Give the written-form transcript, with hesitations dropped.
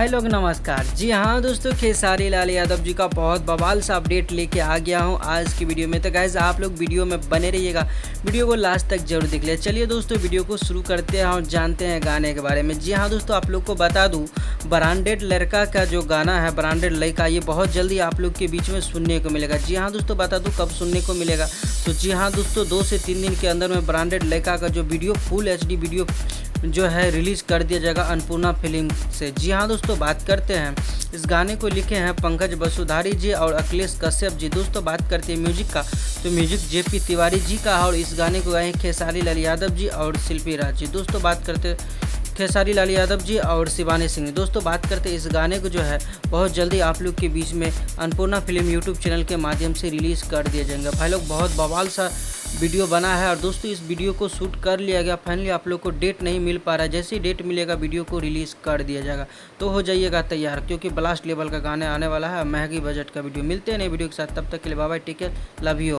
भाई लोग नमस्कार। जी हाँ दोस्तों, खेसारी लाल यादव जी का बहुत बवाल सा अपडेट लेके आ गया हूँ आज की वीडियो में। तो गाइस आप लोग वीडियो में बने रहिएगा, वीडियो को लास्ट तक जरूर देख ले। चलिए दोस्तों वीडियो को शुरू करते हैं और जानते हैं गाने के बारे में। जी हाँ दोस्तों, आप लोग को बता दूँ ब्रांडेड लड़का का जो गाना है ब्रांडेड लड़का, ये बहुत जल्दी आप लोग के बीच में सुनने को मिलेगा। जी हाँ दोस्तों, बता दूँ कब सुनने को मिलेगा। तो जी हाँ दोस्तों, 2 से 3 दिन के अंदर में ब्रांडेड लड़का का जो वीडियो फुल HD वीडियो जो है रिलीज़ कर दिया जाएगा अन्नपूर्णा फिल्म से। जी हाँ दोस्तों, बात करते हैं इस गाने को लिखे हैं पंकज वसुधारी जी और अखिलेश कश्यप जी। दोस्तों बात करते हैं म्यूजिक का, तो म्यूजिक JP तिवारी जी का, और इस गाने को गाए हैं खेसारी लाल यादव जी और शिल्पी राज जी। दोस्तों बात करते हैं खेसारी लाल यादव जी और शिवानी सिंह। दोस्तों बात करते हैं इस गाने को जो है बहुत जल्दी आप लोग के बीच में अन्नपूर्णा फिल्म यूट्यूब चैनल के माध्यम से रिलीज़ कर दिए जाएंगे। भाई लोग बहुत बवाल सा वीडियो बना है और दोस्तों इस वीडियो को शूट कर लिया गया। फाइनली आप लोग को डेट नहीं मिल पा रहा है, जैसे ही डेट मिलेगा वीडियो को रिलीज़ कर दिया जाएगा। तो हो जाइएगा तैयार, क्योंकि ब्लास्ट लेवल का गाने आने वाला है, महंगी बजट का वीडियो। मिलते हैं नए वीडियो के साथ, तब तक के लिए bye bye, take care, love you.